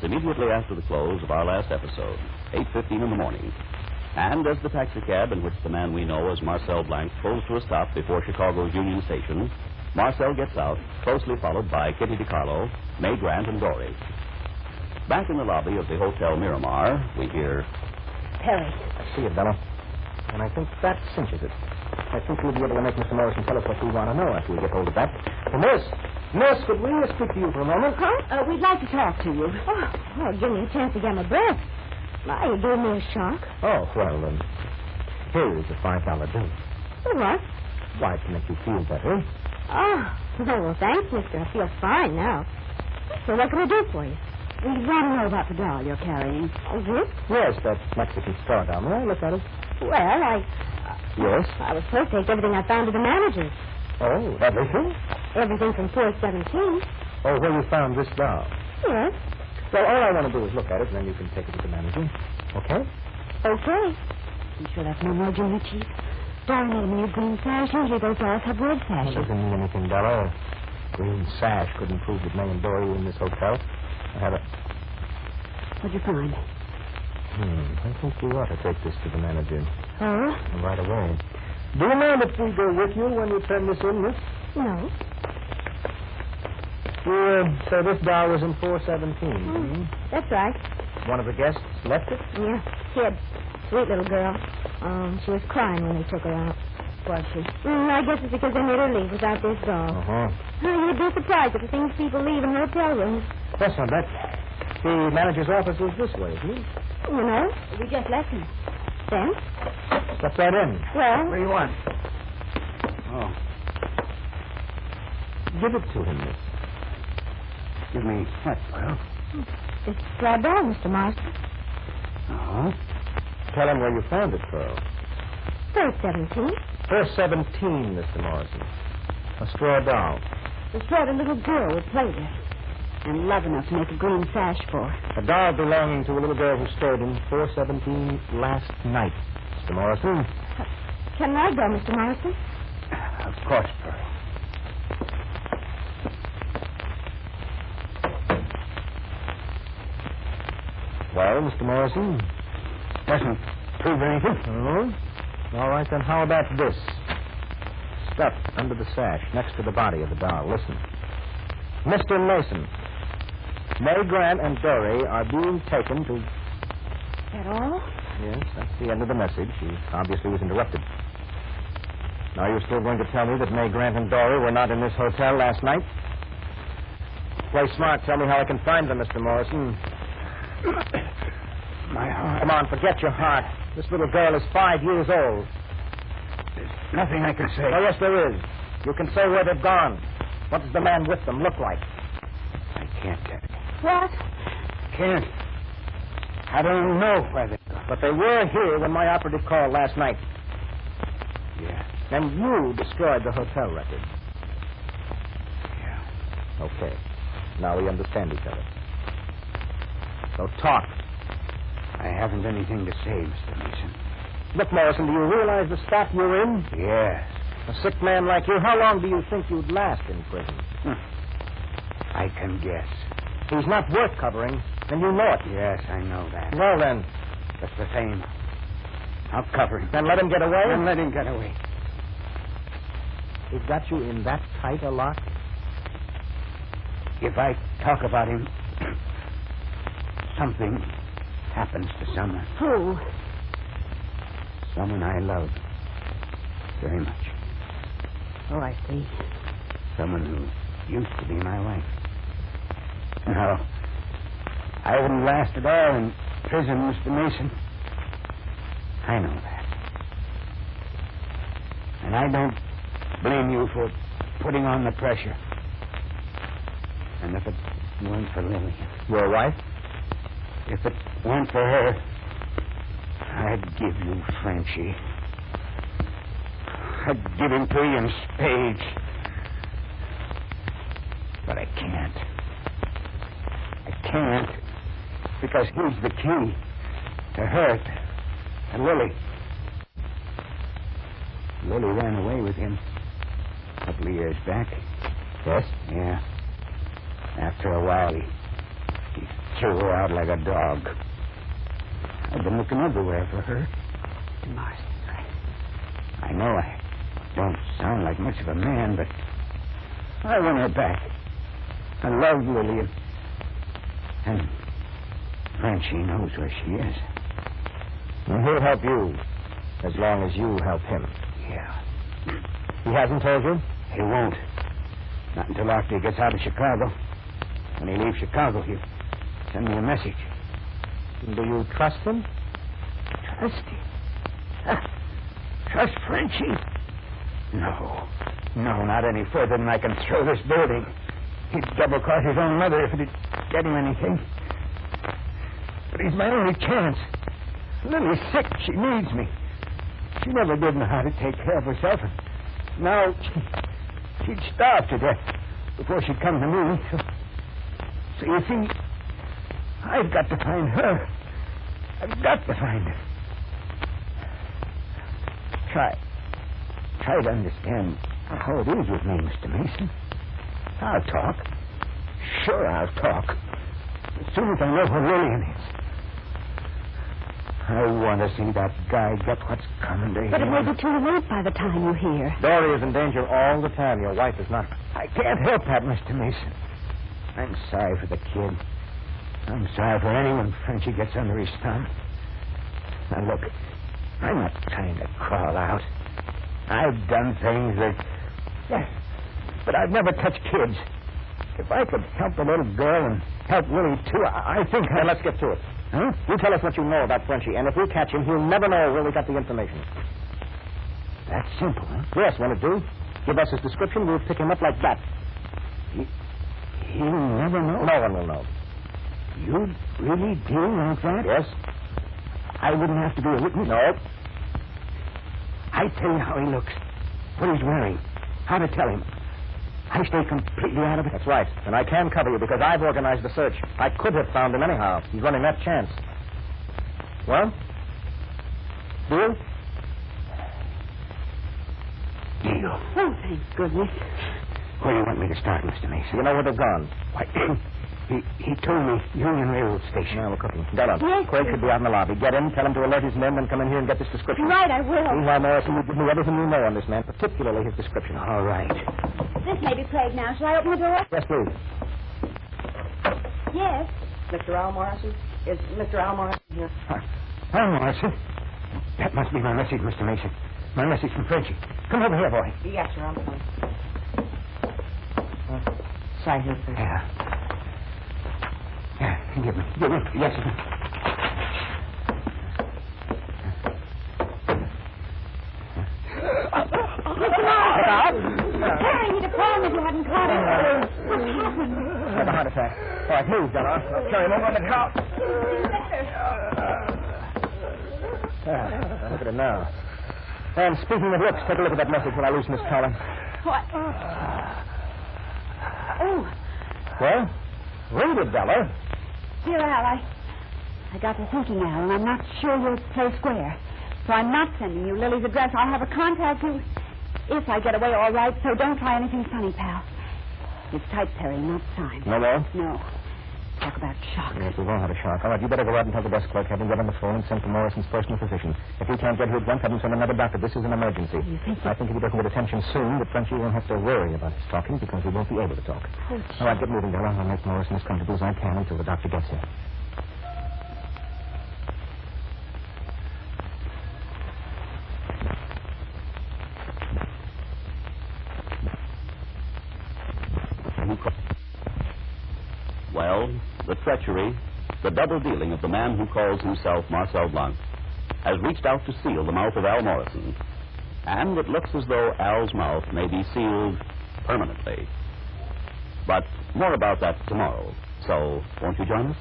immediately after the close of our last episode, 8:15 in the morning. And as the taxicab in which the man we know as Marcel Blanc pulls to a stop before Chicago's Union Station, Marcel gets out, closely followed by Kitty DiCarlo, May Grant, and Dory. Back in the lobby of the Hotel Miramar, we hear... Harry. See you, Bella. And I think that cinches it. I think we'll be able to make Mr. Morrison tell us what we want to know after we get hold of that. Miss, could we speak to you for a moment? Huh? We'd like to talk to you. Oh, give me a chance to get my breath. My, you gave me a shock. Oh, well, then, here is a $5 bill. For what? Why, to make you feel better. Oh, well, thanks, mister. I feel fine now. So what can I do for you? We want to know about the doll you're carrying. Is it? Yes, that Mexican star doll. May I look at it? Well, Yes? I was supposed to take everything I found to the manager's. Oh, everything? Everything from 417. Oh, where you found this doll? Yes. Well, all I want to do is look at it, and then you can take it to the manager. Okay? Okay. You sure that's no more, Junior Chief? Darn it, new green sash. Usually those dolls have red That sashes. doesn't mean anything, Bella. Green sash couldn't prove that May and Dory were in this hotel. I have a... What'd you find? I think we ought to take this to the manager. Oh? Right away. Do you mind if we go with you when you turn this in, miss? No. So this doll was in 417. That's right. One of the guests left it? Yeah. Kid. Sweet little girl. She was crying when they took her out. Was she? I guess it's because they made her leave without this doll. You'd be surprised at the things people leave in hotel rooms. Yes, I bet. The manager's office is this way, isn't it? You know, we just left him. Then? Step right in. Well... What do you want? Oh. Give it to him, miss. Give me what, Pearl? It's right there, Mr. Marston. Uh-huh. Tell him where you found it, Pearl. 417. 417, Mr. Morrison. A straw doll. The sort of little girl would play with. And love enough to make a green sash for. A doll belonging to a little girl who stayed in 417 last night, Mr. Morrison. Can I go, Mr. Morrison? Of course, Pearl. Well, Mr. Morrison? Doesn't prove anything. No? All right, then how about this? Stuffed under the sash, next to the body of the doll. Listen. Mr. Mason, May Grant and Dory are being taken to... At all? Yes, that's the end of the message. She obviously was interrupted. Now, you're still going to tell me that May Grant and Dory were not in this hotel last night? Play smart. Tell me how I can find them, Mr. Morrison. My heart. Come on, forget your heart. This little girl is 5 years old. There's nothing I can say. Oh, yes, there is. You can say where they've gone. What does the man with them look like? I can't tell you. What? Can't. I don't know where they've gone. But they were here when my operative called last night. Yeah. And you destroyed the hotel record. Yeah. Okay. Now we understand each other. So talk. I haven't anything to say, Mr. Mason. Look, Morrison, do you realize the spot you're in? Yes. A sick man like you, how long do you think you'd last in prison? I can guess. He's not worth covering, and you know it. Yes, I know that. Well, then. Just the same. I'll cover him. Then let him get away? Then let him get away. He's got you in that tight a lock? If I talk about him, something happens to someone. Who? Someone I love very much. Oh, I see. Someone who used to be my wife. No, I wouldn't last at all in prison, Mr. Mason. I know that. And I don't blame you for putting on the pressure. And if it weren't for Lily... Your wife? If it weren't for her, I'd give you Frenchie. I'd give him to you in spades. But I can't. I can't. Because he's the key to her, to Lily. Lily ran away with him a couple of years back. Yes? Yeah. After a while, he threw her out like a dog. I've been looking everywhere for her. Marston, I know I don't sound like much of a man, but I want her back. I love Lillian. And Frenchie knows where she is. And he'll help you as long as you help him. Yeah. He hasn't told you? He won't. Not until after he gets out of Chicago. When he leaves Chicago, he'll send me a message. Do you trust him? Trust him? Trust Frenchie? No. No, not any further than I can throw this building. He'd double-cross his own mother if it'd get him anything. But he's my only chance. Lily's sick. She needs me. She never did know how to take care of herself. And now she'd starve to death before she'd come to me. So you see, I've got to find her. I've got to find her. Try to understand how it is with me, Mr. Mason. I'll talk. Sure, I'll talk. As soon as I know where Lillian is. I want to see that guy get what's coming to him. But it may be too late by the time you hear. Dory is in danger all the time. Your wife is not. I can't help that, Mr. Mason. I'm sorry for the kid. I'm sorry for anyone Frenchie gets under his thumb. Now, look, I'm not trying to crawl out. I've done things that... Yeah, but I've never touched kids. If I could help the little girl and help Willie, too, I think... Now, let's get to it. Huh? You tell us what you know about Frenchie, and if we catch him, he'll never know where we got the information. That's simple, huh? Yes, won't it do? Give us his description, we'll pick him up like that. He'll never know. No one will know. You'd really deal like that? Yes? I wouldn't have to be a witness? No. I tell you how he looks, what he's wearing, how to tell him. I stay completely out of it. That's right. And I can cover you because I've organized the search. I could have found him anyhow. He's running that chance. Well? Deal? Deal. Oh, thank goodness. Where do you want me to start, Mr. Mason? You know where they've gone. Why, he told me Union Railroad Station. Now we're cooking. Della, Yes, Craig should be out in the lobby. Get in, tell him to alert his men, then come in here and get this description. Right, I will. Meanwhile, Morrison, you give me everything you know on this man, particularly his description. All right. This may be Craig now. Shall I open the door? Yes, please. Yes. Mr. Al Morrison? Is Mr. Al Morrison here? Hi, Morrison. That must be my message, Mr. Mason. My message from Frenchie. Come over here, boy. Yes, sir, I'm coming. Sign here, please. Yeah. Give me. Yes, sir. Harry, he'd have fallen if you hadn't caught him. What's happened? Had a heart attack. All right, move, Della. I'll carry him over on the couch. Look at him now. And speaking of looks, take a look at that message when I lose Miss Collins. What? Oh. Well, read it, Della. Dear Al, I got to thinking, Al, and I'm not sure you'll play square. So I'm not sending you Lily's address. I'll have her contact you if I get away all right, so don't try anything funny, pal. It's typed, Harry, not signed. No more? No. Talk about shock. Yes, we won't have a shock. All right, you better go out and tell the desk clerk, have him get on the phone and send for Morrison's personal physician. If he can't get here at once, have him send another doctor. This is an emergency. You think I think if he doesn't get attention soon, that Frenchie won't have to worry about his talking because he won't be able to talk. Oh, all right, get moving, Della. I'll make Morrison as comfortable as I can until the doctor gets here. Well, the treachery, the double dealing of the man who calls himself Marcel Blanc has reached out to seal the mouth of Al Morrison. And it looks as though Al's mouth may be sealed permanently. But more about that tomorrow. So, won't you join us?